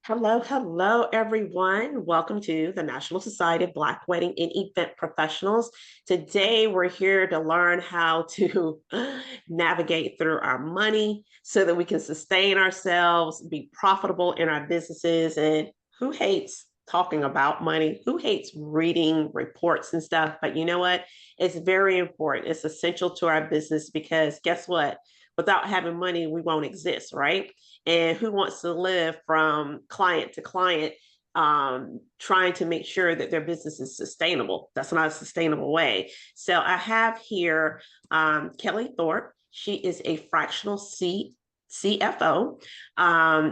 Hello, hello, everyone. Welcome to the National Society of Black Wedding and Event Professionals. Today, we're here to learn how to navigate through our money so that we can sustain ourselves, be profitable in our businesses. And who hates talking about money? Who hates reading reports and stuff? But you know what? It's very important. It's essential to our business because guess what? Without having money, we won't exist, right? And who wants to live from client to client, trying to make sure that their business is sustainable? That's not a sustainable way. So I have here Kellé Thorpe. She is a fractional CFO.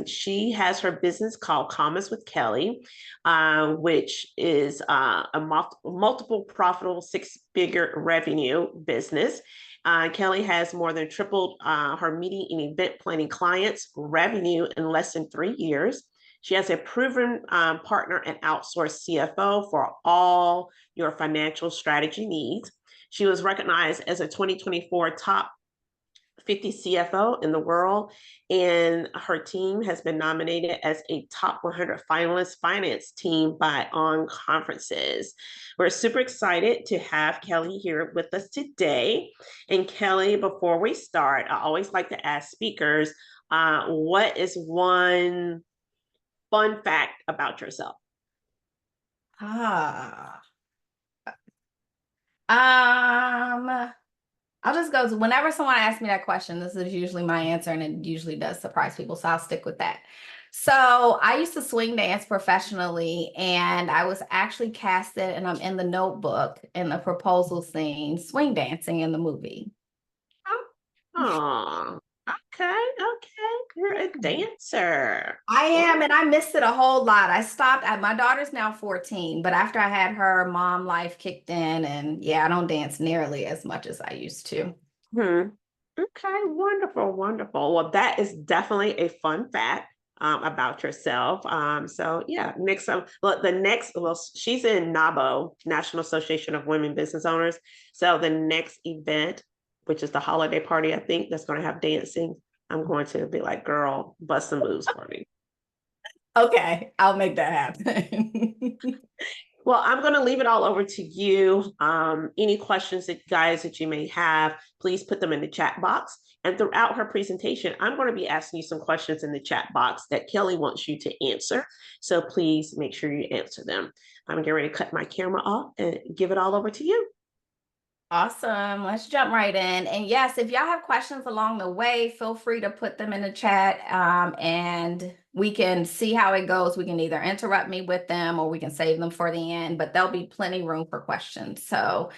She has her business called Commerce with Kellé, which is a multiple profitable six-figure revenue business. Kellé has more than tripled her meeting and event planning clients' revenue in less than 3 years. She has a proven partner and outsourced CFO for all your financial strategy needs. She was recognized as a 2024 top 50 CFO in the world, and her team has been nominated as a top 100 finalist finance team by On Conferences. We're super excited to have Kellé here with us today. And Kellé, before we start, I always like to ask speakers, what is one fun fact about yourself? Ah, um, I'll just go to whenever someone asks me that question, this is usually my answer, and it usually does surprise people. So I'll stick with that. So I used to swing dance professionally, and I was actually casted, and I'm in the Notebook in the proposal scene, swing dancing in the movie. Oh, okay, okay. You're a dancer. I Well, am, and I missed it a whole lot. I stopped at my daughter's now 14, but after I had her, mom life kicked in, and yeah, I don't dance nearly as much as I used to. hmm. Okay, wonderful, wonderful. Well, that is definitely a fun fact about yourself. So yeah, next well, she's in NABO, National Association of Women Business Owners. So the next event, which is the holiday party, I think that's going to have dancing. I'm going to be like, girl, bust some moves for me. Okay, I'll make that happen. Well, I'm going to leave it all over to you. Any questions that guys that you may have, please put them in the chat box. And throughout her presentation, I'm going to be asking you some questions in the chat box that Kellé wants you to answer. So please make sure you answer them. I'm getting ready to cut my camera off and give it all over to you. Awesome. Let's jump right in. And yes, if y'all have questions along the way, feel free to put them in the chat, and we can see how it goes. We can either interrupt me with them or we can save them for the end, but there'll be plenty room for questions. So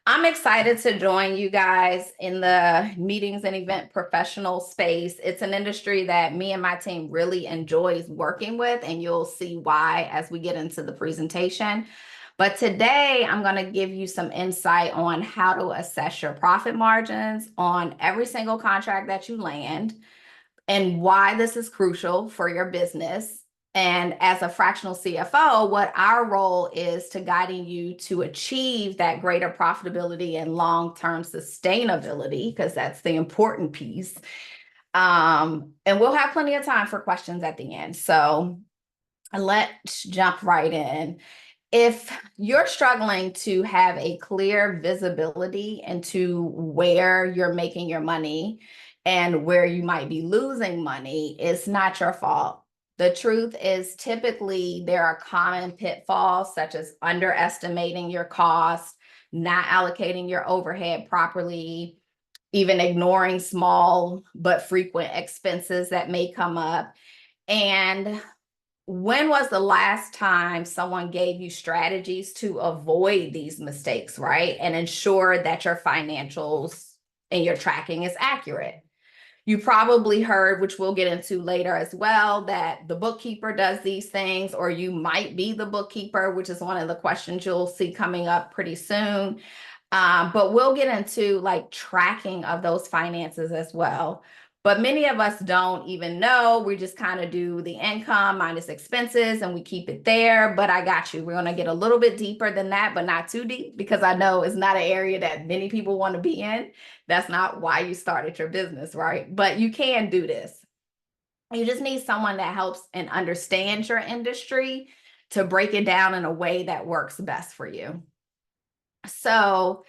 I'm excited to join you guys in the meetings and event professional space. It's an industry that me and my team really enjoys working with, and you'll see why as we get into the presentation. But today I'm going to give you some insight on how to assess your profit margins on every single contract that you land and why this is crucial for your business. And as a fractional CFO, what our role is to guiding you to achieve that greater profitability and long-term sustainability, because that's the important piece. And we'll have plenty of time for questions at the end. So let's jump right in. If you're struggling to have a clear visibility into where you're making your money and where you might be losing money, it's not your fault. The truth is, typically there are common pitfalls such as underestimating your cost, not allocating your overhead properly, even ignoring small but frequent expenses that may come up. And when was the last time someone gave you strategies to avoid these mistakes, right? And ensure that your financials and your tracking is accurate? You probably heard, which we'll get into later as well, that the bookkeeper does these things, or you might be the bookkeeper, which is one of the questions you'll see coming up pretty soon. But we'll get into like tracking of those finances as well. But many of us don't even know. We just kind of do the income minus expenses and we keep it there. But I got you. We're going to get a little bit deeper than that, but not too deep, because I know it's not an area that many people want to be in. That's not why you started your business, right? But you can do this. You just need someone that helps and understands your industry to break it down in a way that works best for you. So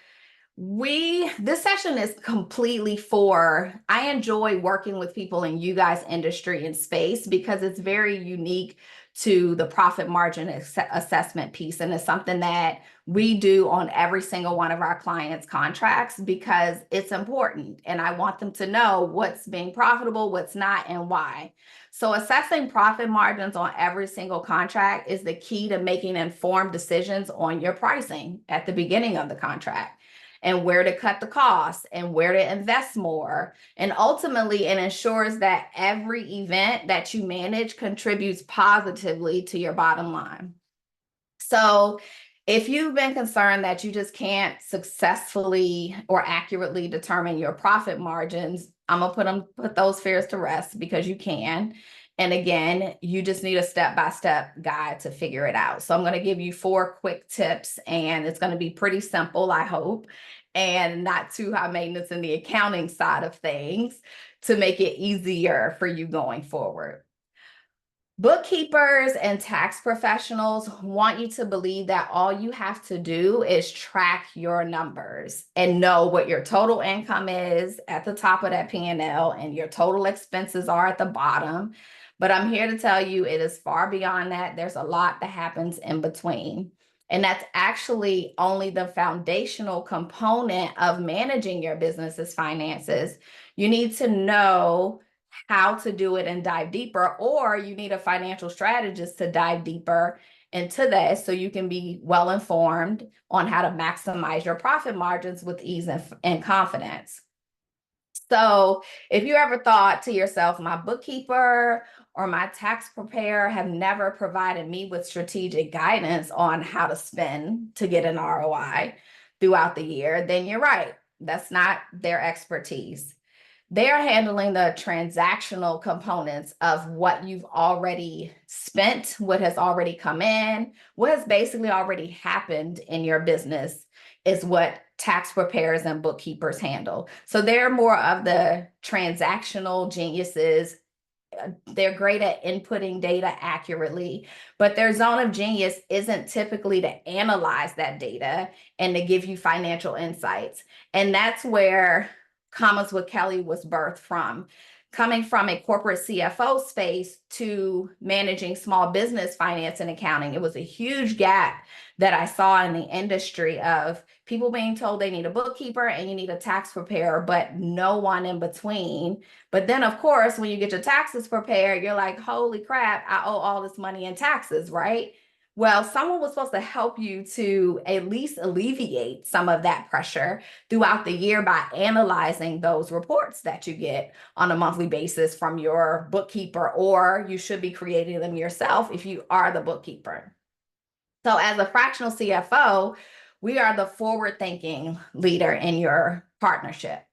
this session is completely for, I enjoy working with people in you guys industry and space because it's very unique to the profit margin assessment piece. And it's something that we do on every single one of our clients' contracts because it's important. And I want them to know what's being profitable, what's not, and why. So assessing profit margins on every single contract is the key to making informed decisions on your pricing at the beginning of the contract, and where to cut the costs and where to invest more. And ultimately, it ensures that every event that you manage contributes positively to your bottom line. So if you've been concerned that you just can't successfully or accurately determine your profit margins, I'm gonna put those fears to rest, because you can. And again, you just need a step-by-step guide to figure it out. So I'm going to give you 4 quick tips, and it's going to be pretty simple, I hope, and not too high maintenance in the accounting side of things, to make it easier for you going forward. Bookkeepers and tax professionals want you to believe that all you have to do is track your numbers and know what your total income is at the top of that P&L and your total expenses are at the bottom. But I'm here to tell you it is far beyond that. There's a lot that happens in between. And that's actually only the foundational component of managing your business's finances. You need to know how to do it and dive deeper, or you need a financial strategist to dive deeper into this so you can be well informed on how to maximize your profit margins with ease and confidence. So if you ever thought to yourself, my bookkeeper or my tax preparer have never provided me with strategic guidance on how to spend to get an ROI throughout the year, then you're right. That's not their expertise. They're handling the transactional components of what you've already spent, what has already come in, what has basically already happened in your business is what tax preparers and bookkeepers handle. So they're more of the transactional geniuses. They're great at inputting data accurately, but their zone of genius isn't typically to analyze that data and to give you financial insights. And that's where Commas with Kellé was birthed from. Coming from a corporate CFO space to managing small business finance and accounting, it was a huge gap that I saw in the industry of people being told they need a bookkeeper and you need a tax preparer, but no one in between. But then, of course, when you get your taxes prepared, you're like, holy crap, I owe all this money in taxes, right? Well, someone was supposed to help you to at least alleviate some of that pressure throughout the year by analyzing those reports that you get on a monthly basis from your bookkeeper, or you should be creating them yourself if you are the bookkeeper. So as a fractional CFO, we are the forward-thinking leader in your partnership.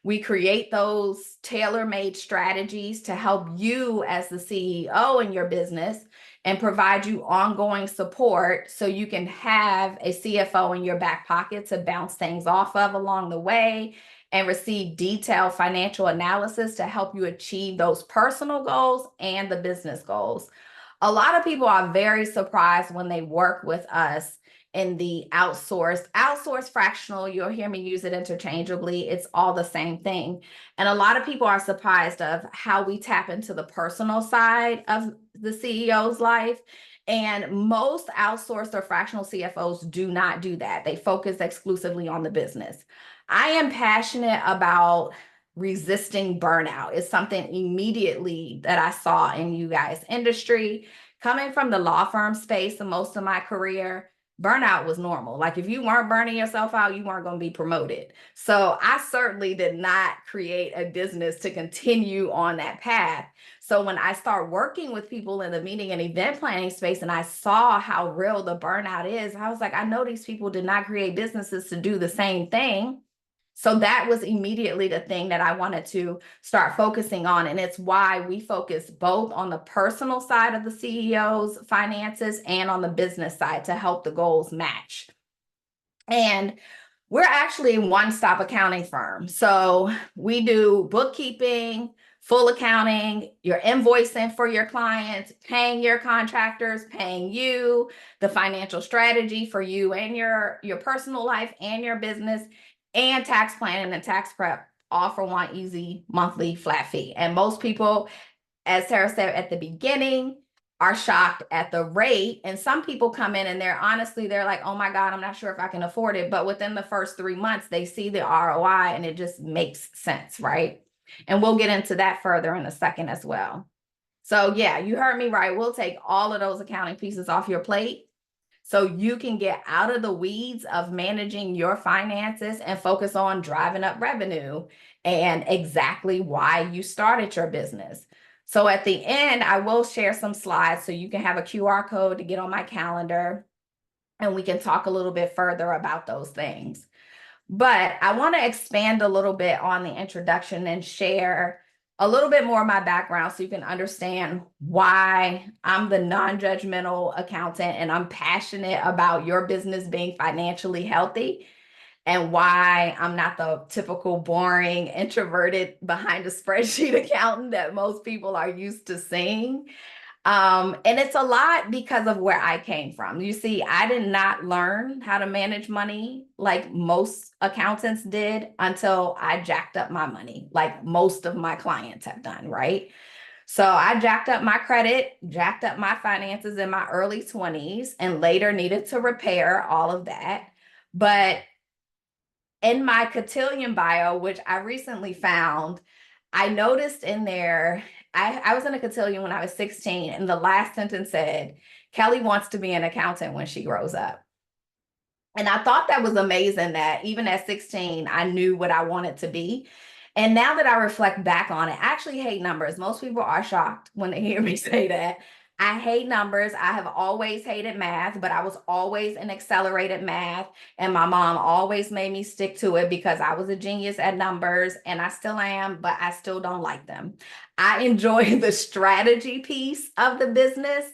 We create those tailor-made strategies to help you as the CEO in your business and provide you ongoing support so you can have a CFO in your back pocket to bounce things off of along the way and receive detailed financial analysis to help you achieve those personal goals and the business goals. A lot of people are very surprised when they work with us in the outsourced fractional. You'll hear me use it interchangeably. It's all the same thing. And a lot of people are surprised of how we tap into the personal side of the CEO's life. And most outsourced or fractional CFOs do not do that. They focus exclusively on the business. I am passionate about resisting burnout. It's something immediately that I saw in you guys' industry. Coming from the law firm space and most of my career, burnout was normal. Like if you weren't burning yourself out, you weren't going to be promoted. So I certainly did not create a business to continue on that path. So when I start working with people in the meeting and event planning space and I saw how real the burnout is, I was like, I know these people did not create businesses to do the same thing. So that was immediately the thing that I wanted to start focusing on. And it's why we focus both on the personal side of the CEO's finances and on the business side to help the goals match. And we're actually a one-stop accounting firm. So we do bookkeeping, full accounting, your invoicing for your clients, paying your contractors, paying you, the financial strategy for you and your personal life and your business, and tax planning and tax prep, all for one easy monthly flat fee. And most people, as Sarah said at the beginning, are shocked at the rate. And some people come in and they're like, oh my God, I'm not sure if I can afford it. But within the first 3 months, they see the ROI and it just makes sense, right? And we'll get into that further in a second as well. So yeah, you heard me right. We'll take all of those accounting pieces off your plate so you can get out of the weeds of managing your finances and focus on driving up revenue and exactly why you started your business. So at the end, I will share some slides so you can have a QR code to get on my calendar and we can talk a little bit further about those things. But I want to expand a little bit on the introduction and share a little bit more of my background so you can understand why I'm the non-judgmental accountant and I'm passionate about your business being financially healthy, and why I'm not the typical boring, introverted, behind a spreadsheet accountant that most people are used to seeing. And it's a lot because of where I came from. You see, I did not learn how to manage money like most accountants did until I jacked up my money, like most of my clients have done, right? So I jacked up my credit, jacked up my finances in my early 20s, and later needed to repair all of that. But in my cotillion bio, which I recently found, I noticed in there, I was in a cotillion when I was 16, and the last sentence said, Kellé wants to be an accountant when she grows up. And I thought that was amazing that even at 16, I knew what I wanted to be. And now that I reflect back on it, I actually hate numbers. Most people are shocked when they hear me say that. I hate numbers. I have always hated math, but I was always in accelerated math. And my mom always made me stick to it because I was a genius at numbers, and I still am, but I still don't like them. I enjoy the strategy piece of the business.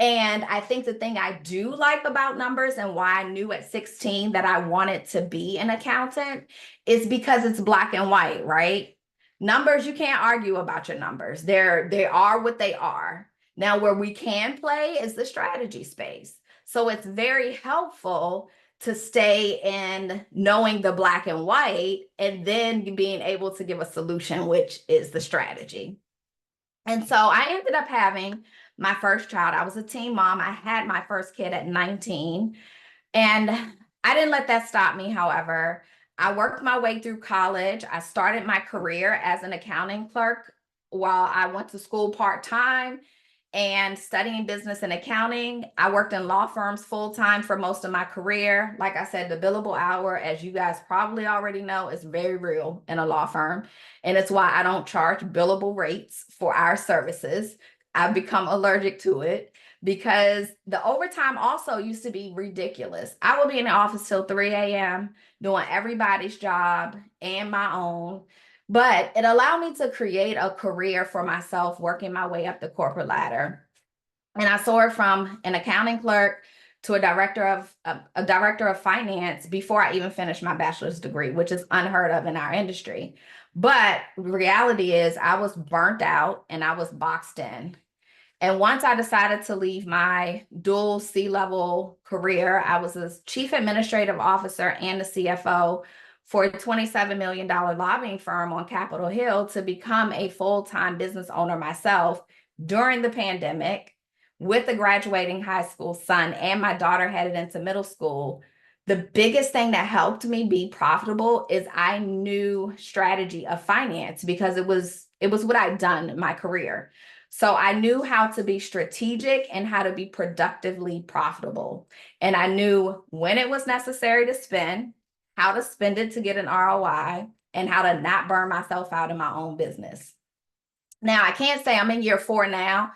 And I think the thing I do like about numbers and why I knew at 16 that I wanted to be an accountant is because it's black and white, right? Numbers, you can't argue about your numbers. They are what they are. Now, where we can play is the strategy space. So it's very helpful to stay in knowing the black and white and then being able to give a solution, which is the strategy. And so I ended up having my first child. I was a teen mom. I had my first kid at 19. And I didn't let that stop me, however. I worked my way through college. I started my career as an accounting clerk while I went to school part-time and studying business and accounting. I worked in law firms full-time for most of my career. Like I said, the billable hour, as you guys probably already know, is very real in a law firm. And it's why I don't charge billable rates for our services. I've become allergic to it because the overtime also used to be ridiculous. I would be in the office till 3 a.m. doing everybody's job and my own. But it allowed me to create a career for myself, working my way up the corporate ladder. And I soared from an accounting clerk to a director of finance before I even finished my bachelor's degree, which is unheard of in our industry. But the reality is I was burnt out and I was boxed in. And once I decided to leave my dual C-level career, I was a chief administrative officer and the CFO for a $27 million lobbying firm on Capitol Hill to become a full-time business owner myself during the pandemic with a graduating high school son and my daughter headed into middle school. The biggest thing that helped me be profitable is I knew strategy of finance because it was what I'd done in my career. So I knew how to be strategic and how to be productively profitable. And I knew when it was necessary to spend, how to spend it to get an ROI, and how to not burn myself out in my own business. Now, I can't say I'm in year 4 now,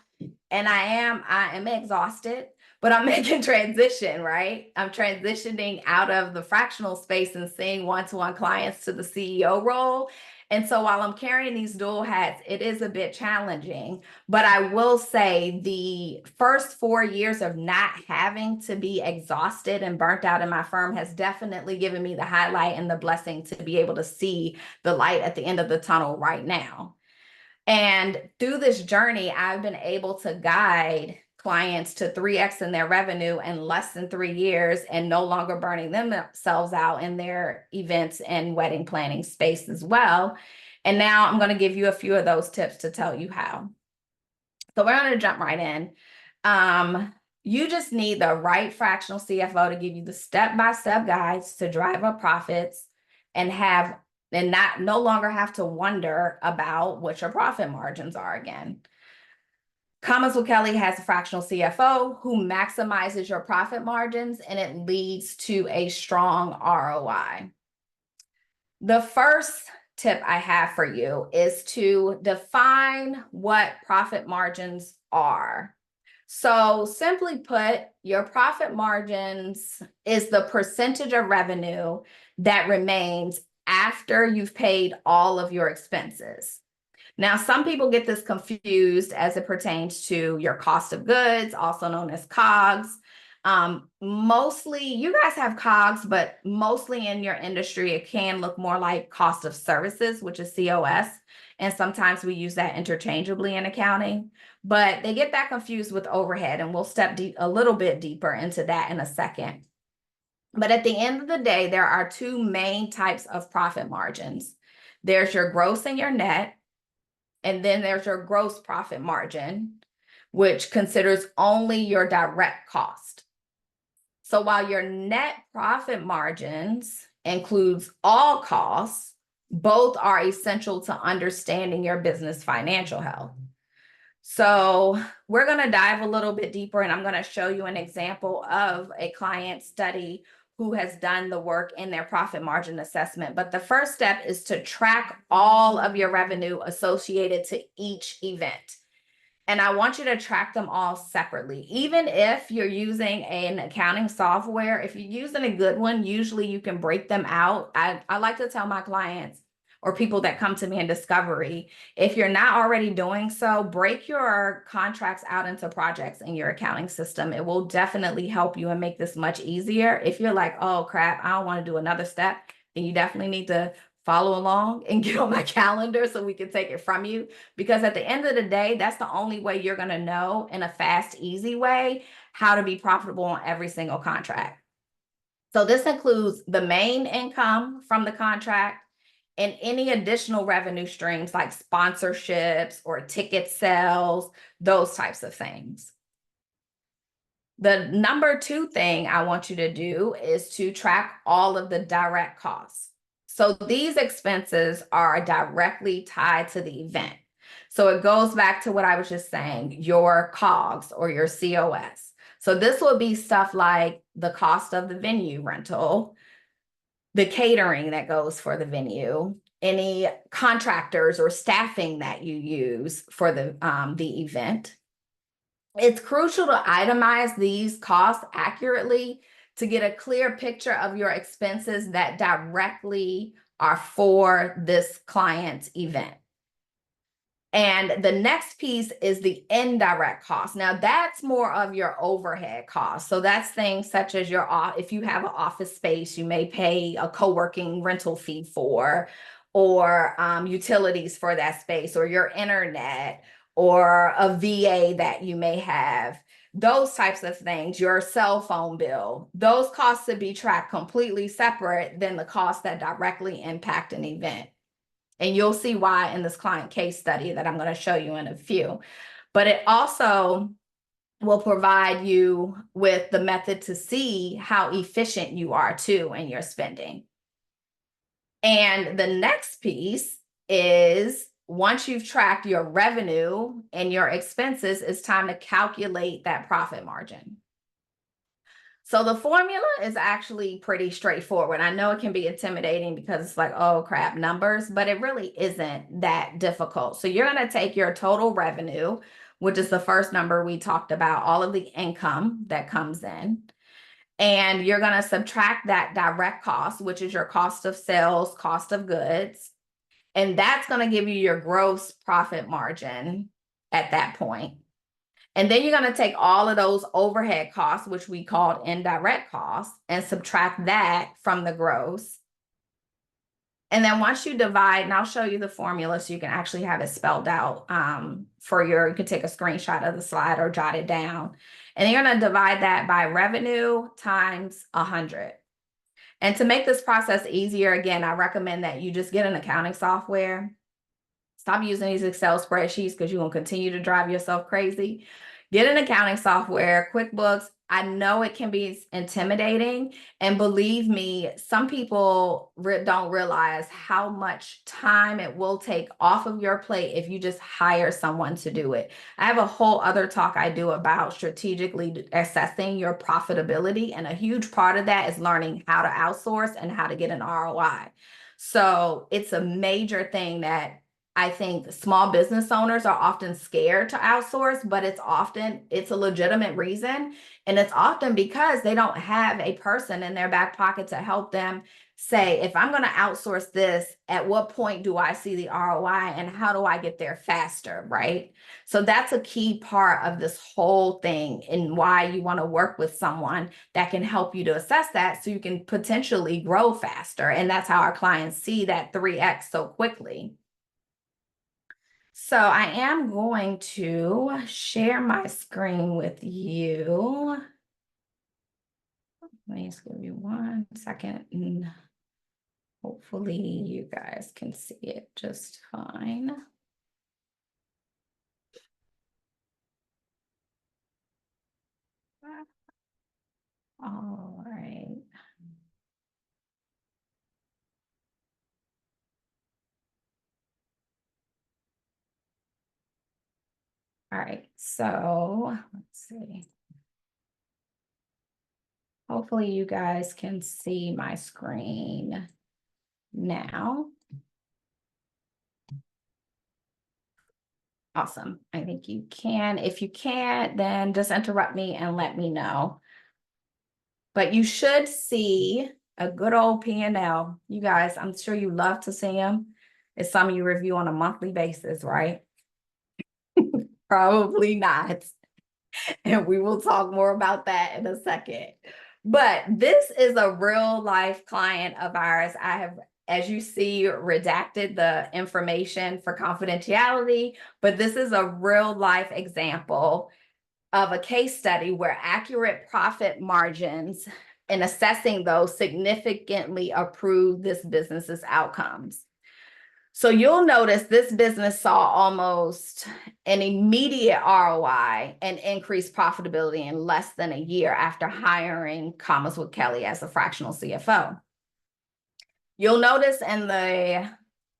and I am exhausted, but I'm making transition, right? I'm transitioning out of the fractional space and seeing one-to-one clients to the CEO role. And so while I'm carrying these dual hats, it is a bit challenging, but I will say the first 4 years of not having to be exhausted and burnt out in my firm has definitely given me the highlight and the blessing to be able to see the light at the end of the tunnel right now. And through this journey, I've been able to guide clients to 3x in their revenue in less than 3 years and no longer burning themselves out in their events and wedding planning space as well. And now I'm going to give you a few of those tips to tell you how. So we're going to jump right in. You just need the right fractional CFO to give you the step-by-step guides to drive up profits and no longer have to wonder about what your profit margins are again. Commerce with Kellé has a fractional CFO who maximizes your profit margins, and it leads to a strong ROI. The first tip I have for you is to define what profit margins are. So simply put, your profit margins is the percentage of revenue that remains after you've paid all of your expenses. Now, some people get this confused as it pertains to your cost of goods, also known as COGS. Mostly, you guys have COGS, but mostly in your industry, it can look more like cost of services, which is COS. And sometimes we use that interchangeably in accounting, but they get that confused with overhead, and we'll step a little bit deeper into that in a second. But at the end of the day, there are two main types of profit margins. There's your gross and your net, and then there's your gross profit margin, which considers only your direct cost. So while your net profit margins includes all costs, both are essential to understanding your business financial health. So we're going to dive a little bit deeper, and I'm going to show you an example of a client study who has done the work in their profit margin assessment. But the first step is to track all of your revenue associated to each event. And I want you to track them all separately. Even if you're using an accounting software, if you're using a good one, usually you can break them out. I like to tell my clients or people that come to me in discovery, if you're not already doing so, break your contracts out into projects in your accounting system. It will definitely help you and make this much easier. If you're like, oh crap, I don't want to do another step, then you definitely need to follow along and get on my calendar so we can take it from you. Because at the end of the day, that's the only way you're going to know in a fast, easy way how to be profitable on every single contract. So this includes the main income from the contract and any additional revenue streams like sponsorships or ticket sales, those types of things. The number two thing I want you to do is to track all of the direct costs. So these expenses are directly tied to the event. So it goes back to what I was just saying, your COGS or your COS. So this will be stuff like the cost of the venue rental, the catering that goes for the venue, any contractors or staffing that you use for the event. It's crucial to itemize these costs accurately to get a clear picture of your expenses that directly are for this client's event. And the next piece is the indirect cost. Now that's more of your overhead costs. So that's things such as if you have an office space, you may pay a co-working rental fee for, or utilities for that space, or your internet, or a VA that you may have. Those types of things, your cell phone bill, those costs to be tracked completely separate than the costs that directly impact an event. And you'll see why in this client case study that I'm going to show you in a few. But it also will provide you with the method to see how efficient you are too in your spending. And the next piece is once you've tracked your revenue and your expenses, it's time to calculate that profit margin. So the formula is actually pretty straightforward. I know it can be intimidating because it's like, oh crap, numbers, but it really isn't that difficult. So you're going to take your total revenue, which is the first number we talked about, all of the income that comes in, and you're going to subtract that direct cost, which is your cost of sales, cost of goods, and that's going to give you your gross profit margin at that point. And then you're going to take all of those overhead costs, which we called indirect costs, and subtract that from the gross. And then once you divide, and I'll show you the formula so you can actually have it spelled out you can take a screenshot of the slide or jot it down. And you're going to divide that by revenue times 100. And to make this process easier, again, I recommend that you just get an accounting software. Stop using these Excel spreadsheets because you're going to continue to drive yourself crazy. Get an accounting software, QuickBooks. I know it can be intimidating. And believe me, some people don't realize how much time it will take off of your plate if you just hire someone to do it. I have a whole other talk I do about strategically assessing your profitability. And a huge part of that is learning how to outsource and how to get an ROI. So it's a major thing that I think small business owners are often scared to outsource, but it's a legitimate reason. And it's often because they don't have a person in their back pocket to help them say, if I'm going to outsource this, at what point do I see the ROI and how do I get there faster, right? So that's a key part of this whole thing and why you want to work with someone that can help you to assess that so you can potentially grow faster. And that's how our clients see that 3x so quickly. So I am going to share my screen with you. Let me just give you 1 second. And hopefully you guys can see it just fine. All right. All right, so let's see. Hopefully you guys can see my screen now. Awesome. I think you can. If you can't, then just interrupt me and let me know. But you should see a good old P&L. You guys, I'm sure you love to see them. It's some of you review on a monthly basis, right? Probably not. And we will talk more about that in a second. But this is a real life client of ours. I have, as you see, redacted the information for confidentiality, but this is a real life example of a case study where accurate profit margins and assessing those significantly improve this business's outcomes. So you'll notice this business saw almost an immediate ROI and increased profitability in less than a year after hiring Commas with Kellé as a fractional CFO. You'll notice in the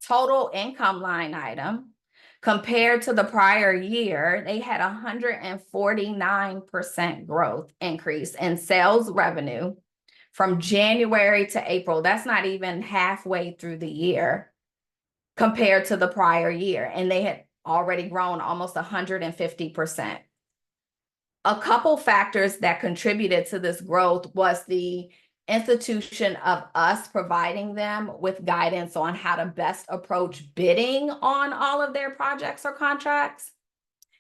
total income line item, compared to the prior year, they had 149% growth increase in sales revenue from January to April. That's not even halfway through the year compared to the prior year. And they had already grown almost 150%. A couple factors that contributed to this growth was the institution of us providing them with guidance on how to best approach bidding on all of their projects or contracts.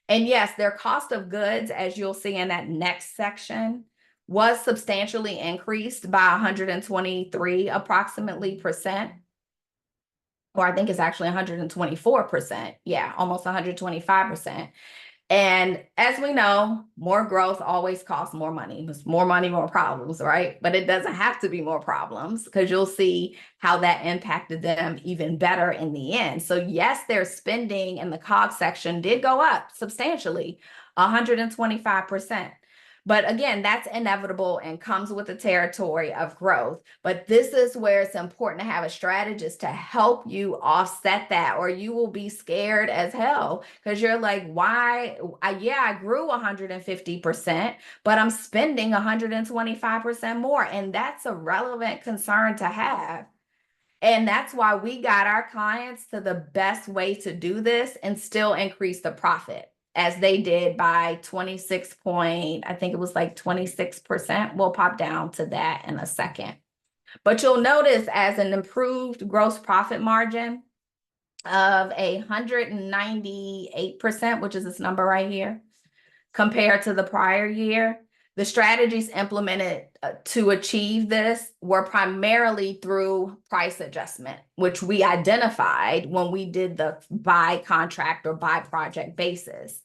And yes, their cost of goods, as you'll see in that next section, was substantially increased by 123 approximately percent. Or I think it's actually 124%. Yeah, almost 125%. And as we know, more growth always costs more money. It's more money, more problems, right? But it doesn't have to be more problems because you'll see how that impacted them even better in the end. So yes, their spending in the COGS section did go up substantially, 125%. But again, that's inevitable and comes with the territory of growth. But this is where it's important to have a strategist to help you offset that, or you will be scared as hell because you're like, why? I grew 150%, but I'm spending 125% more. And that's a relevant concern to have. And that's why we got our clients to the best way to do this and still increase the profit, as they did by 26 point, I think it was like 26%. We'll pop down to that in a second. But you'll notice as an improved gross profit margin of 198%, which is this number right here, compared to the prior year, The strategies implemented to achieve this were primarily through price adjustment, which we identified when we did the by contract or by project basis,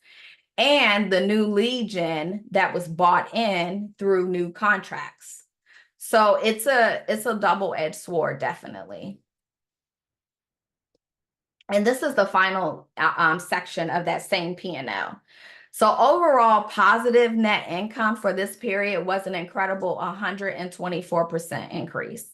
and the new lead gen that was bought in through new contracts. So it's a double-edged sword, definitely. And this is the final section of that same P&L. So overall, positive net income for this period was an incredible 124% increase.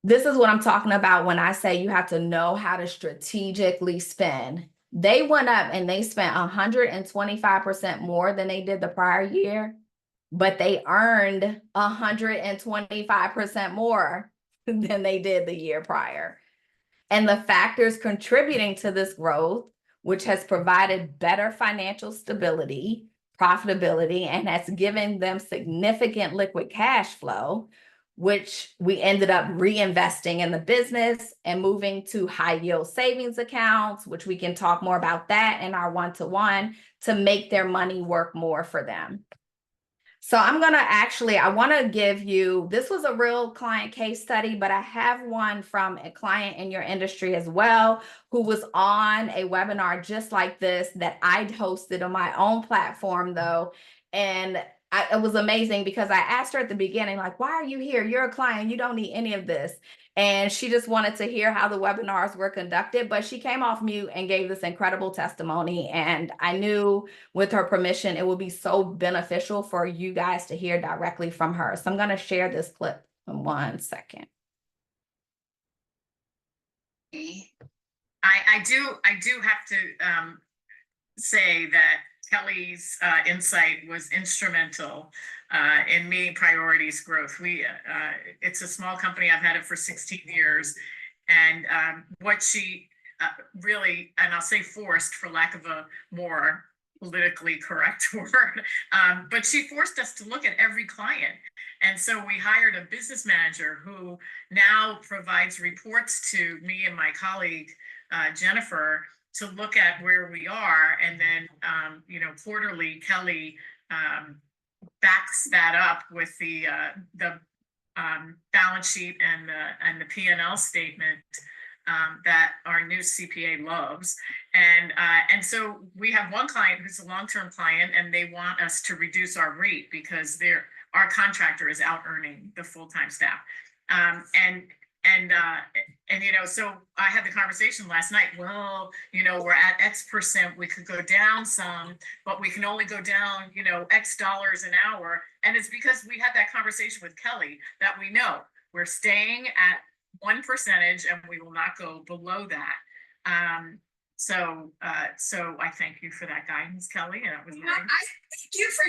This is what I'm talking about when I say you have to know how to strategically spend. They went up and they spent 125% more than they did the prior year, but they earned 125% more than they did the year prior. And the factors contributing to this growth, which has provided better financial stability, profitability, and has given them significant liquid cash flow, which we ended up reinvesting in the business and moving to high yield savings accounts, which we can talk more about that in our one-to-one to make their money work more for them. So I'm going to I want to give you, this was a real client case study, but I have one from a client in your industry as well, who was on a webinar just like this that I hosted on my own platform though. And it was amazing because I asked her at the beginning, like, why are you here? You're a client, you don't need any of this. And she just wanted to hear how the webinars were conducted, but she came off mute and gave this incredible testimony. And I knew with her permission, it would be so beneficial for you guys to hear directly from her. So I'm going to share this clip in 1 second. I do have to say that Kelly's insight was instrumental in meeting priorities growth. It's a small company. I've had it for 16 years. And what she really, and I'll say forced for lack of a more politically correct word, but she forced us to look at every client. And so we hired a business manager who now provides reports to me and my colleague, Jennifer, to look at where we are. And then, quarterly, Kellé backs that up with the balance sheet and the P&L statement that our new CPA loves. And so we have one client who's a long-term client, and they want us to reduce our rate because our contractor is out earning the full-time staff. So I had the conversation last night. Well, we're at X%. We could go down some, but we can only go down, X dollars an hour. And it's because we had that conversation with Kellé that we know we're staying at 1% and we will not go below that. So I thank you for that guidance, Kellé. And it was I thank you for.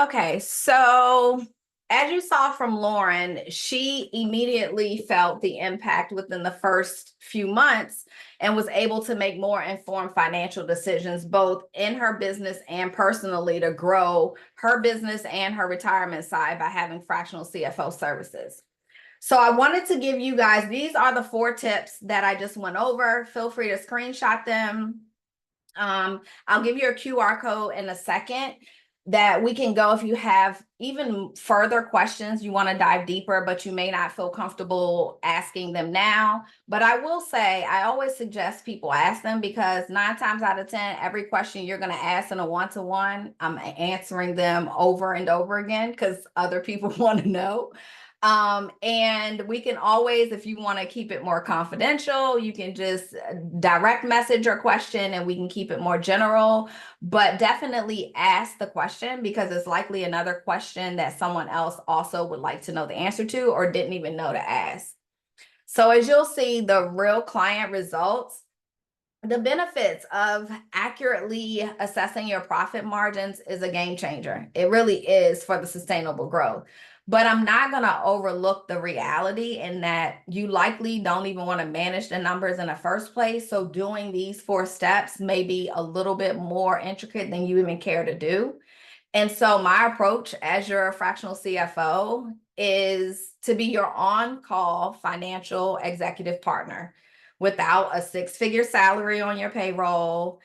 Okay, so as you saw from Lauren, she immediately felt the impact within the first few months and was able to make more informed financial decisions, both in her business and personally, to grow her business and her retirement side by having fractional CFO services. So I wanted to give you guys, these are the 4 tips that I just went over. Feel free to screenshot them. I'll give you a QR code in a second that we can go if you have even further questions you want to dive deeper, but you may not feel comfortable asking them now. But I will say, I always suggest people ask them because 9 times out of 10, every question you're going to ask in a one-to-one, I'm answering them over and over again because other people want to know. And we can always, if you want to keep it more confidential, you can just direct message your question and we can keep it more general, but definitely ask the question because it's likely another question that someone else also would like to know the answer to or didn't even know to ask. So as you'll see, the real client results, the benefits of accurately assessing your profit margins is a game changer. It really is for the sustainable growth. But I'm not going to overlook the reality in that you likely don't even want to manage the numbers in the first place. So doing these 4 steps may be a little bit more intricate than you even care to do. And so my approach as your fractional CFO is to be your on-call financial executive partner without a 6-figure salary on your payroll,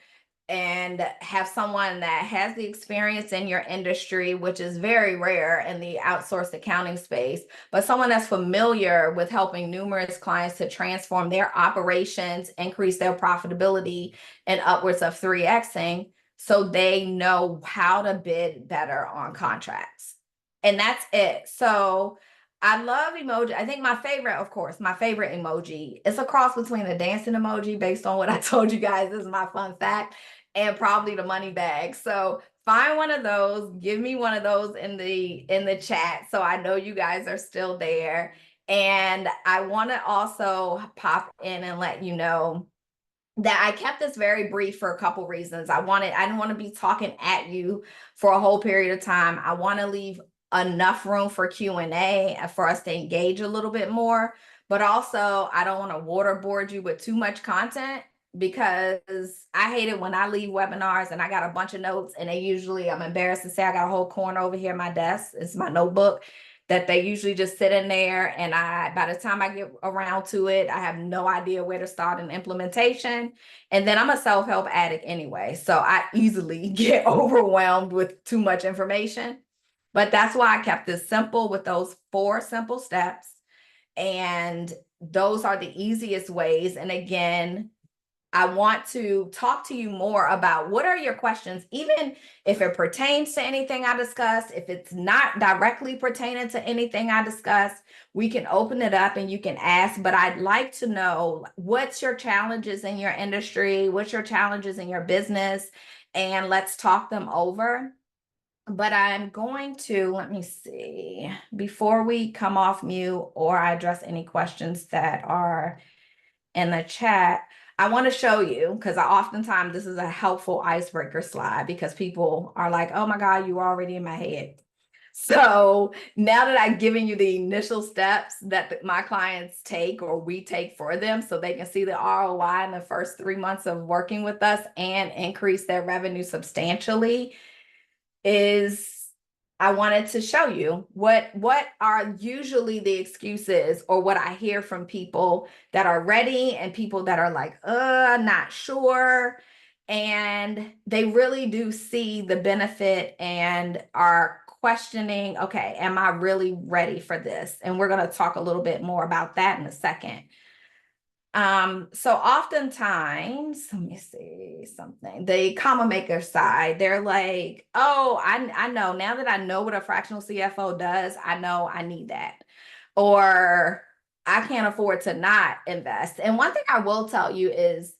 and have someone that has the experience in your industry, which is very rare in the outsourced accounting space, but someone that's familiar with helping numerous clients to transform their operations, increase their profitability, and upwards of 3xing, so they know how to bid better on contracts. And that's it. So I love emoji. I think my favorite, of course, my favorite emoji is a cross between the dancing emoji, based on what I told you guys. This is my fun fact, and probably the money bag. So find one of those, give me one of those in the chat, so I know you guys are still there. And I want to also pop in and let you know that I kept this very brief for a couple reasons. I didn't want to be talking at you for a whole period of time. I want to leave enough room for Q&A for us to engage a little bit more, but also I don't want to waterboard you with too much content, because I hate it when I leave webinars and I got a bunch of notes, and they usually, I'm embarrassed to say, I got a whole corner over here at my desk. It's my notebook that they usually just sit in there, and by the time I get around to it, I have no idea where to start an implementation. And then I'm a self-help addict anyway, so I easily get overwhelmed with too much information. But that's why I kept this simple with those 4 simple steps. And those are the easiest ways. And again, I want to talk to you more about what are your questions, even if it pertains to anything I discussed. If it's not directly pertaining to anything I discussed, we can open it up and you can ask. But I'd like to know, what's your challenges in your industry? What's your challenges in your business? And let's talk them over. But I'm going to, let me see, before we come off mute or I address any questions that are in the chat, I want to show you, because oftentimes this is a helpful icebreaker slide, because people are like, oh my God, you're already in my head. So now that I've given you the initial steps that my clients take or we take for them, so they can see the ROI in the first 3 months of working with us and increase their revenue substantially, I wanted to show you what are usually the excuses, or what I hear from people that are ready and people that are like, not sure. And they really do see the benefit and are questioning, okay, am I really ready for this? And we're going to talk a little bit more about that in a second. So oftentimes, let me see something, the comma maker side, they're like, oh, I know, now that I know what a fractional CFO does, I know I need that. Or I can't afford to not invest. And one thing I will tell you is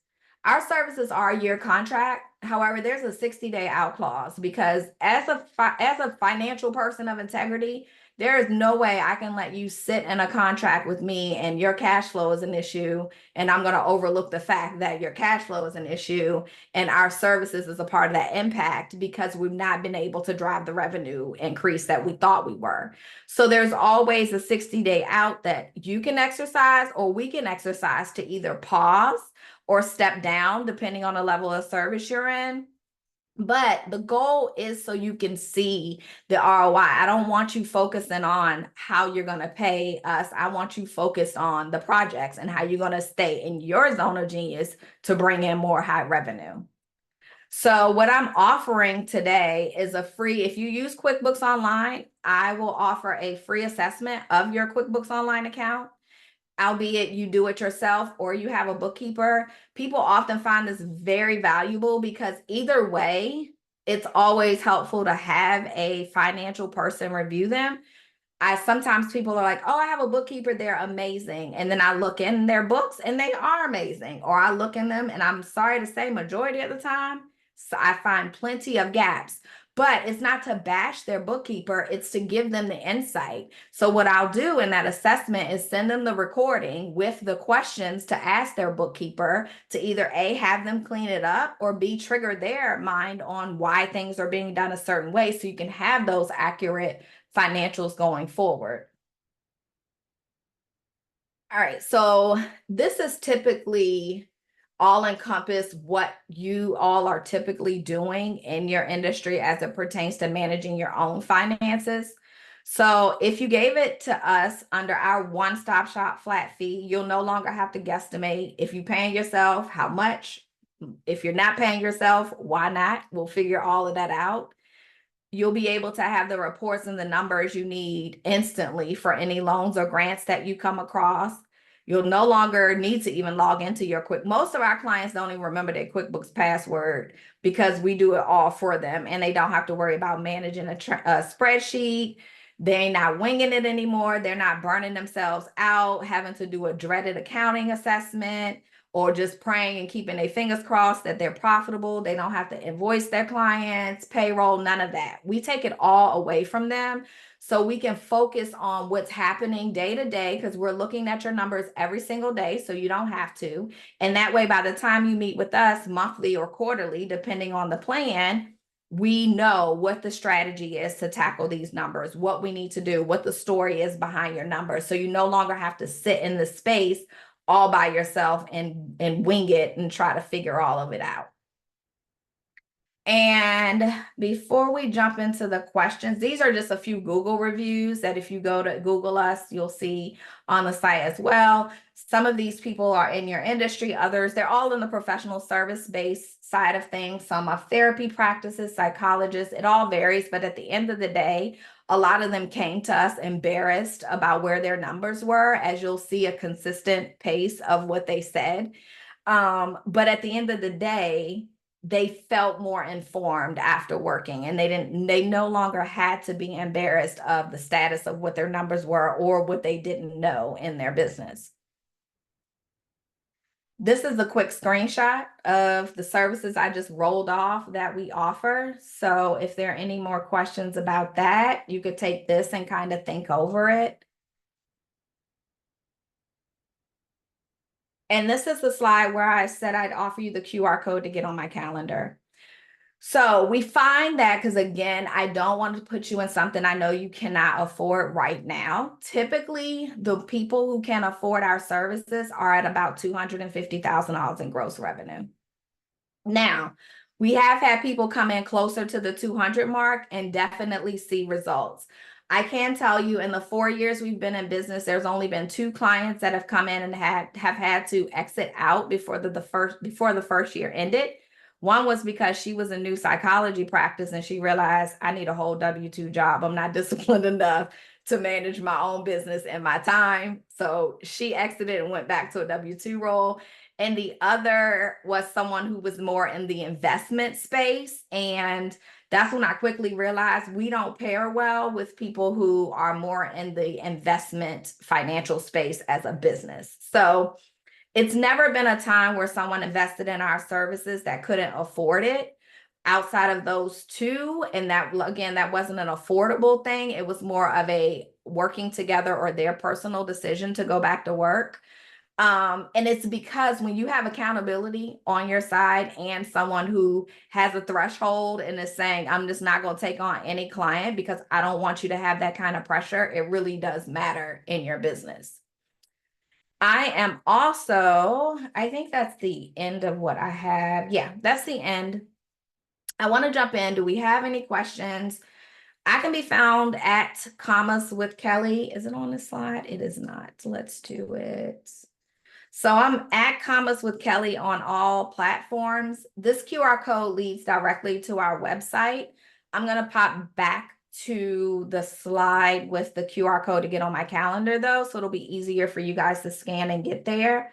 our services are a year contract. However, there's a 60-day out clause, because as a financial person of integrity, there is no way I can let you sit in a contract with me and your cash flow is an issue, and I'm going to overlook the fact that your cash flow is an issue and our services is a part of that impact, because we've not been able to drive the revenue increase that we thought we were. So there's always a 60-day out that you can exercise, or we can exercise, to either pause or step down depending on the level of service you're in. But the goal is so you can see the ROI. I don't want you focusing on how you're going to pay us. I want you focused on the projects and how you're going to stay in your zone of genius to bring in more high revenue. So what I'm offering today is a free, if you use QuickBooks Online, I will offer a free assessment of your QuickBooks Online account. Albeit you do it yourself or you have a bookkeeper. People often find this very valuable, because either way, it's always helpful to have a financial person review them. Sometimes people are like, oh, I have a bookkeeper, they're amazing. And then I look in their books and they are amazing. Or I look in them and I'm sorry to say, majority of the time, so I find plenty of gaps. But it's not to bash their bookkeeper, it's to give them the insight. So what I'll do in that assessment is send them the recording with the questions to ask their bookkeeper, to either A, have them clean it up, or B, trigger their mind on why things are being done a certain way, so you can have those accurate financials going forward. All right, so this is typically all encompass what you all are typically doing in your industry as it pertains to managing your own finances. So if you gave it to us under our one-stop shop flat fee, you'll no longer have to guesstimate. If you're paying yourself, how much? If you're not paying yourself, why not? We'll figure all of that out. You'll be able to have the reports and the numbers you need instantly for any loans or grants that you come across. You'll no longer need to even log into your most of our clients don't even remember their QuickBooks password because we do it all for them, and they don't have to worry about managing a spreadsheet. They're not winging it anymore. They're not burning themselves out, having to do a dreaded accounting assessment, or just praying and keeping their fingers crossed that they're profitable. They don't have to invoice their clients, payroll, none of that. We take it all away from them so we can focus on what's happening day to day, because we're looking at your numbers every single day, so you don't have to. And that way, by the time you meet with us monthly or quarterly, depending on the plan, we know what the strategy is to tackle these numbers, what we need to do, what the story is behind your numbers. So you no longer have to sit in the space all by yourself and wing it and try to figure all of it out. And before we jump into the questions, these are just a few Google reviews that if you go to Google us, you'll see on the site as well. Some of these people are in your industry, others, they're all in the professional service-based side of things. Some are therapy practices, psychologists, it all varies. But at the end of the day, a lot of them came to us embarrassed about where their numbers were, as you'll see a consistent pace of what they said. But at the end of the day, they felt more informed after working, and they no longer had to be embarrassed of the status of what their numbers were or what they didn't know in their business. This is a quick screenshot of the services I just rolled off that we offer. So if there are any more questions about that, you could take this and kind of think over it. And this is the slide where I said I'd offer you the QR code to get on my calendar. So we find that, because again, I don't want to put you in something I know you cannot afford right now. Typically, the people who can afford our services are at about $250,000 in gross revenue. Now, we have had people come in closer to the 200 mark and definitely see results. I can tell you, in the 4 years we've been in business, there's only been 2 clients that have come in and have had to exit out before the first year ended. One was because she was a new psychology practice and she realized, I need a whole W-2 job. I'm not disciplined enough to manage my own business and my time. So she exited and went back to a W-2 role. And the other was someone who was more in the investment space. And that's when I quickly realized we don't pair well with people who are more in the investment financial space as a business. So it's never been a time where someone invested in our services that couldn't afford it outside of those 2. And that, again, that wasn't an affordable thing. It was more of a working together or their personal decision to go back to work. And it's because when you have accountability on your side and someone who has a threshold and is saying, I'm just not going to take on any client because I don't want you to have that kind of pressure, it really does matter in your business. I am also, I think that's the end of what I have. Yeah, that's the end. I want to jump in. Do we have any questions? I can be found at Commas with Kellé. Is it on this slide? It is not. Let's do it. So I'm at Commas with Kellé on all platforms. This QR code leads directly to our website. I'm going to pop back to the slide with the QR code to get on my calendar though, so it'll be easier for you guys to scan and get there.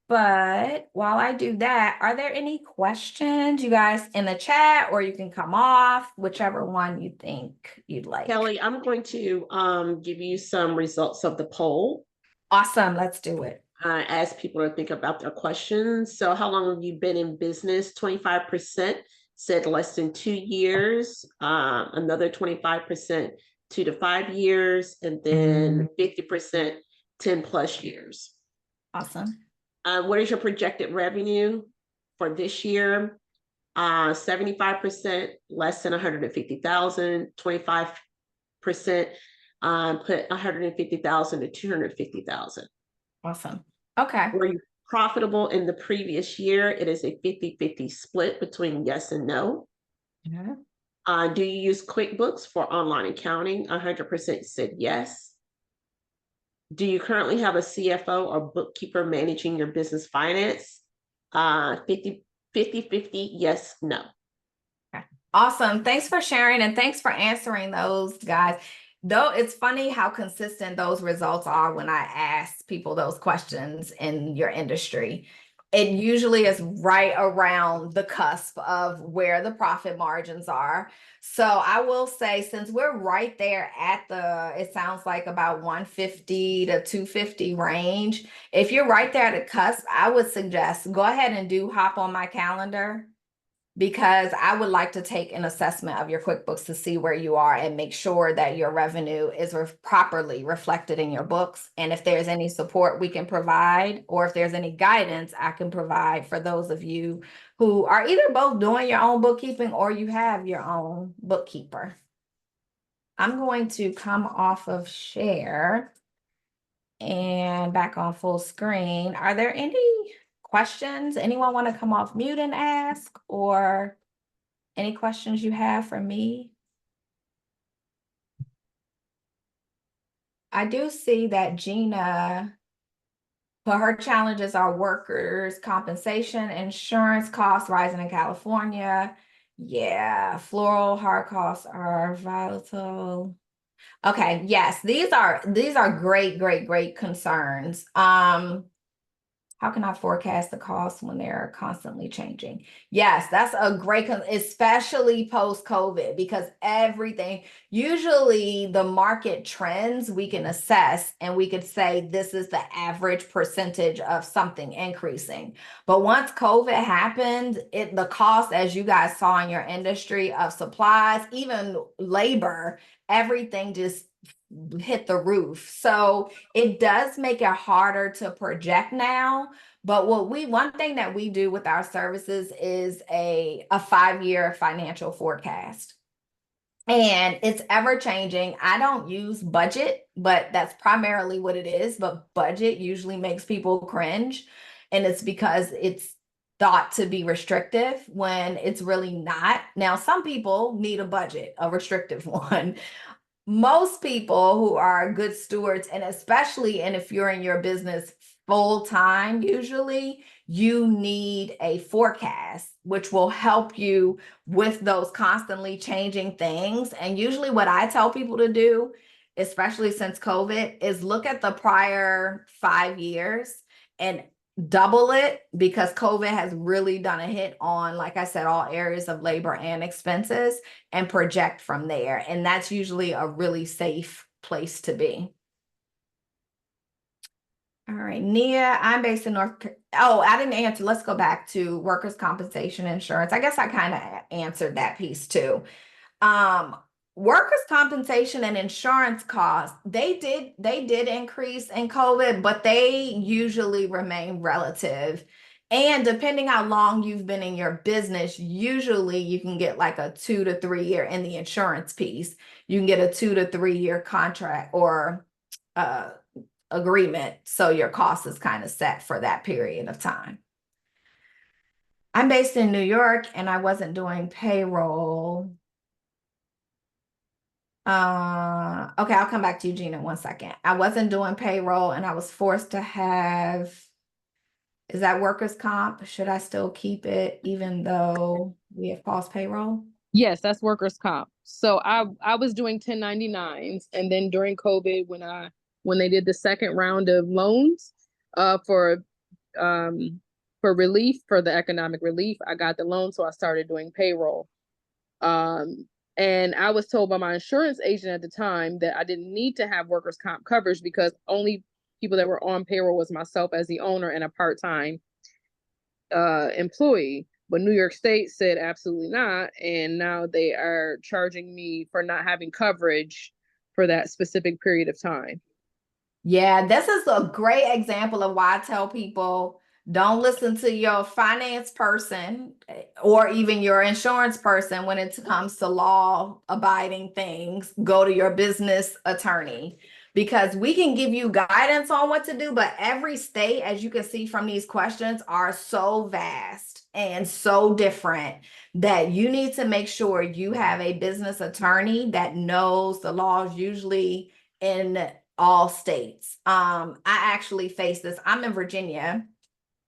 But while I do that, are there any questions, you guys, in the chat, or you can come off, whichever one you think you'd like. Kellé, I'm going to give you some results of the poll. Awesome, let's do it. Ask people to think about their questions. So how long have you been in business? 25% said less than 2 years. Another 25%, 2 to 5 years. And then 50%, 10 plus years. Awesome. What is your projected revenue for this year? 75% less than 150,000, 25% put 150,000 to 250,000. Awesome. Okay. Were you profitable in the previous year? It is a 50-50 split between yes and no. Yeah. Do you use QuickBooks for online accounting? 100% said yes. Do you currently have a CFO or bookkeeper managing your business finance? 50% 50-50, yes, no. Awesome. Thanks for sharing and thanks for answering those, guys. Though it's funny how consistent those results are when I ask people those questions in your industry. It usually is right around the cusp of where the profit margins are. So I will say, since we're right there at it sounds like about 150 to 250 range, if you're right there at the cusp, I would suggest go ahead and hop on my calendar, because I would like to take an assessment of your QuickBooks to see where you are and make sure that your revenue is properly reflected in your books. And if there's any support we can provide, or if there's any guidance I can provide for those of you who are either both doing your own bookkeeping or you have your own bookkeeper. I'm going to come off of share and back on full screen. Are there any questions? Anyone want to come off mute and ask, or any questions you have for me? I do see that Gina, for her challenges are workers' compensation, insurance costs rising in California. Yeah, floral hard costs are volatile. Okay, yes, these are great concerns. How can I forecast the costs when they're constantly changing? Yes, that's a great, especially post-COVID, because usually the market trends we can assess and we could say this is the average percentage of something increasing. But once COVID happened, the cost, as you guys saw in your industry, of supplies, even labor, everything just hit the roof. So it does make it harder to project now. But one thing that we do with our services is a 5-year financial forecast. And it's ever changing. I don't use budget, but that's primarily what it is. But budget usually makes people cringe. And it's because it's thought to be restrictive when it's really not. Now, some people need a budget, a restrictive one. Most people who are good stewards, and if you're in your business full time, usually you need a forecast, which will help you with those constantly changing things. And usually what I tell people to do, especially since COVID, is look at the prior 5 years and double it, because COVID has really done a hit on, like I said, all areas of labor and expenses, and project from there. And that's usually a really safe place to be. All right, Nia, I'm based in I didn't answer. Let's go back to workers' compensation insurance. I guess I kind of answered that piece too. Workers' compensation and insurance costs, they did increase in COVID, but they usually remain relative. And depending how long you've been in your business, usually you can get like a 2 to 3 year in the insurance piece. You can get a 2 to 3 year contract or agreement. So your cost is kind of set for that period of time. I'm based in New York and I wasn't doing payroll. Okay, I'll come back to you, Gina, in 1 second. I wasn't doing payroll and I was forced to have, is that workers' comp? Should I still keep it even though we have paused payroll? Yes, that's workers' comp. So I was doing 1099s, and then during COVID, when they did the second round of loans for relief, for the economic relief, I got the loan, so I started doing payroll. And I was told by my insurance agent at the time that I didn't need to have workers' comp coverage because only people that were on payroll was myself as the owner and a part-time employee. But New York State said absolutely not, and now they are charging me for not having coverage for that specific period of time. Yeah, this is a great example of why I tell people don't listen to your finance person or even your insurance person when it comes to law-abiding things. Go to your business attorney, because we can give you guidance on what to do, but every state, as you can see from these questions, are so vast and so different that you need to make sure you have a business attorney that knows the laws, usually in all states. I actually face this. I'm in Virginia,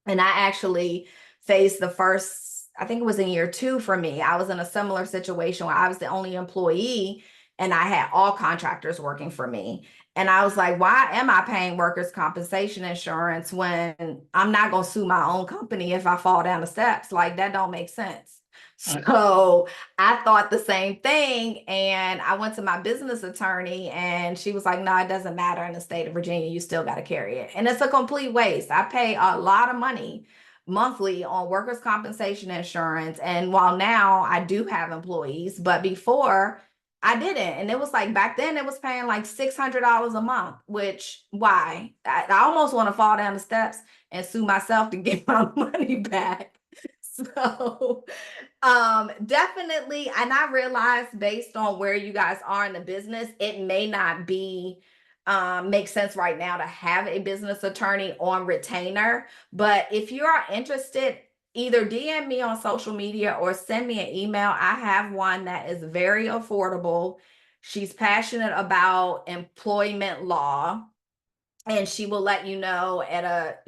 and I actually faced the first I think it was in year 2 for me. I was in a similar situation where I was the only employee and I had all contractors working for me. And I was like, why am I paying workers' compensation insurance when I'm not going to sue my own company if I fall down the steps? Like, that don't make sense. So I thought the same thing. And I went to my business attorney and she was like, no, it doesn't matter in the state of Virginia. You still got to carry it. And it's a complete waste. I pay a lot of money monthly on workers' compensation insurance. And while now I do have employees, but before I didn't. And it was like back then it was paying like $600 a month, which why? I almost want to fall down the steps and sue myself to get my money back. So definitely, and I realized based on where you guys are in the business, it may not be make sense right now to have a business attorney on retainer. But if you are interested, either DM me on social media or send me an email. I have one that is very affordable. She's passionate about employment law. And she will let you know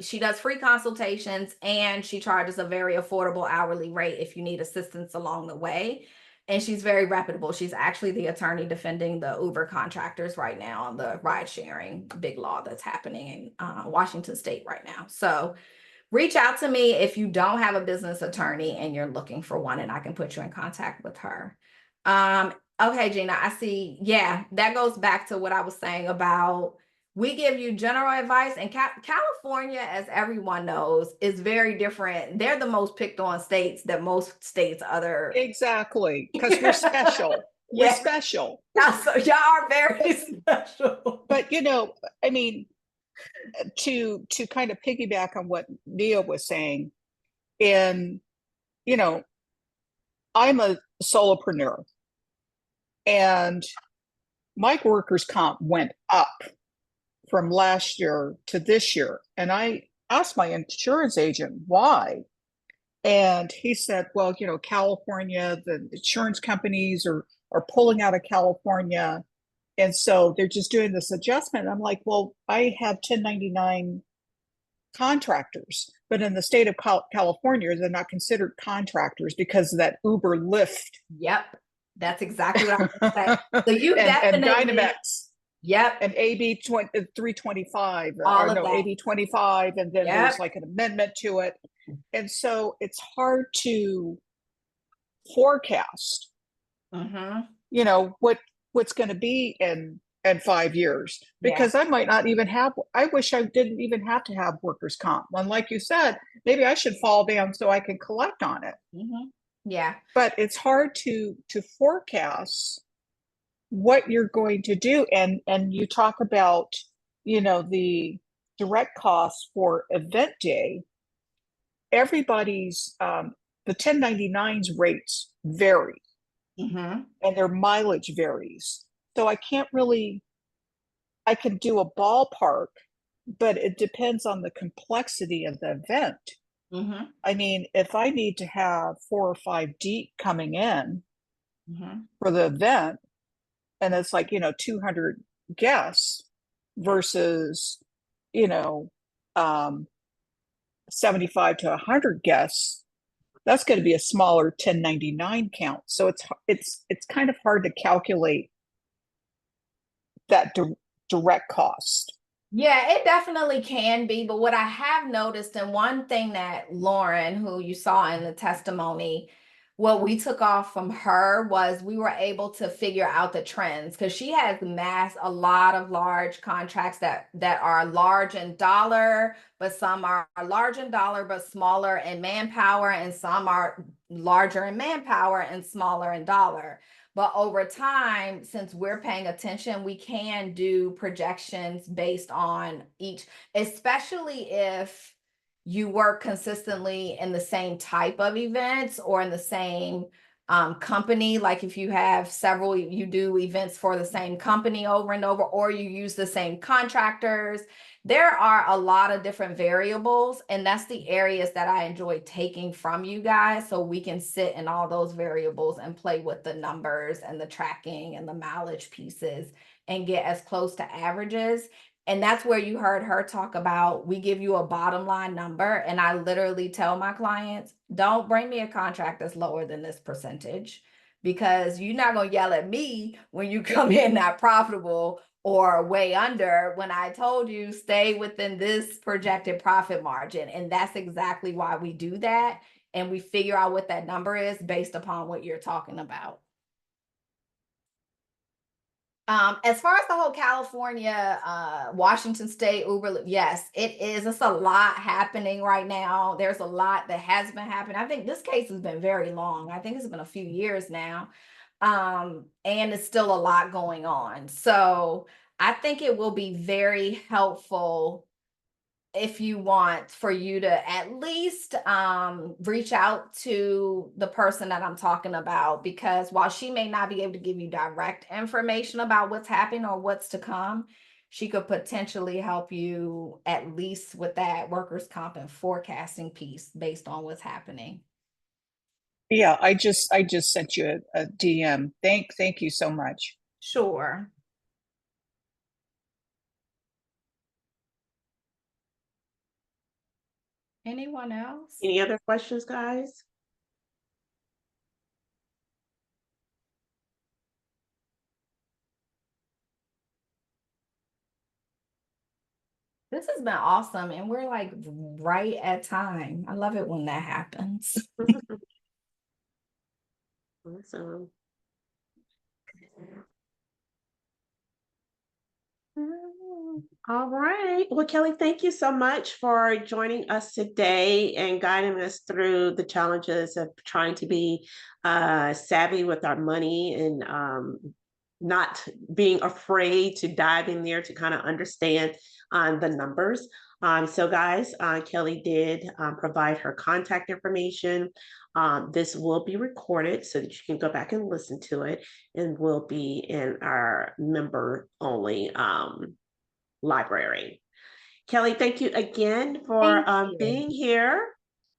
she does free consultations and she charges a very affordable hourly rate if you need assistance along the way. And she's very reputable. She's actually the attorney defending the Uber contractors right now on the ride sharing big law that's happening in Washington State right now. So reach out to me if you don't have a business attorney and you're looking for one, and I can put you in contact with her. Okay, Gina, I see. Yeah, that goes back to what I was saying about we give you general advice, and California, as everyone knows, is very different. They're the most picked on states that most states other. Exactly, because we're special. We're special. Yeah, so y'all are very special. But I mean, to kind of piggyback on what Nia was saying, I'm a solopreneur, and my workers' comp went up from last year to this year. And I asked my insurance agent why. And he said, well, California, the insurance companies are pulling out of California. And so they're just doing this adjustment. I'm like, well, I have 1099 contractors, but in the state of California, they're not considered contractors because of that Uber Lyft. Yep. That's exactly what I was saying. So you and definitely. Dynamex. Yep. And AB 325, All of that. AB 25, and then Yep. there's like an amendment to it. And so it's hard to forecast, what's going to be in 5 years, because I might not even have, I wish I didn't even have to have workers' comp. And like you said, maybe I should fall down so I can collect on it. Yeah. But it's hard to forecast what you're going to do. And you talk about, the direct costs for event day. Everybody's, the 1099s rates vary, and their mileage varies. So I can do a ballpark, but it depends on the complexity of the event. I mean, if I need to have 4 or 5 deep coming in for the event, and it's like, 200 guests versus, 75 to 100 guests, that's going to be a smaller 1099 count. So it's kind of hard to calculate that direct cost. Yeah, it definitely can be. But what I have noticed, and one thing that Lauren, who you saw in the testimony, what we took off from her was we were able to figure out the trends, because she has a lot of large contracts that are large in dollar, but some are large in dollar but smaller in manpower, and some are larger in manpower and smaller in dollar. But over time, since we're paying attention, we can do projections based on each, especially if you work consistently in the same type of events or in the same company. Like if you have several, you do events for the same company over and over, or you use the same contractors. There are a lot of different variables, and that's the areas that I enjoy taking from you guys, so we can sit in all those variables and play with the numbers and the tracking and the mileage pieces and get as close to averages. And that's where you heard her talk about, we give you a bottom line number. And I literally tell my clients, don't bring me a contract that's lower than this percentage, because you're not going to yell at me when you come in not profitable or way under, when I told you stay within this projected profit margin. And that's exactly why we do that. And we figure out what that number is based upon what you're talking about. As far as the whole California, Washington State Uber, yes, it is. It's a lot happening right now. There's a lot that has been happening. I think this case has been very long. I think it's been a few years now. And it's still a lot going on. So I think it will be very helpful if you want for you to at least reach out to the person that I'm talking about, because while she may not be able to give you direct information about what's happening or what's to come, she could potentially help you at least with that workers' comp and forecasting piece based on what's happening. Yeah, I just sent you a DM. Thank you so much. Sure. Anyone else? Any other questions, guys? This has been awesome, and we're like right at time. I love it when that happens. Awesome. All right. Well, Kellé, thank you so much for joining us today and guiding us through the challenges of trying to be savvy with our money and not being afraid to dive in there to kind of understand the numbers. So guys, Kellé did provide her contact information. This will be recorded so that you can go back and listen to it, and will be in our member only library. Kellé, thank you again for being here.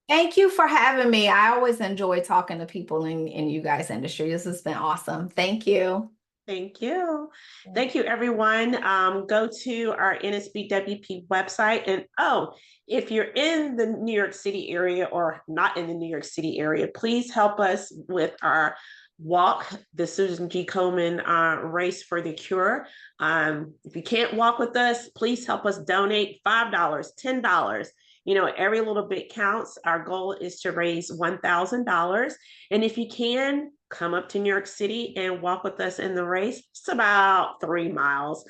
Thank you for having me. I always enjoy talking to people in you guys' industry. This has been awesome. Thank you. Thank you. Thank you, everyone. Go to our NSBWEP website. And if you're in the New York City area or not in the New York City area, please help us with our walk, the Susan G. Komen Race for the Cure. If you can't walk with us, please help us donate $5, $10. You know, every little bit counts. Our goal is to raise $1,000. And if you can, come up to New York City and walk with us in the race. It's about 3 miles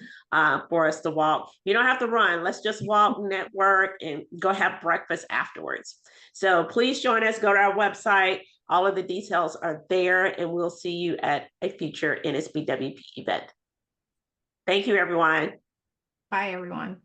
for us to walk. You don't have to run. Let's just walk, network, and go have breakfast afterwards. So please join us. Go to our website. All of the details are there, and we'll see you at a future NSBWEP event. Thank you, everyone. Bye, everyone.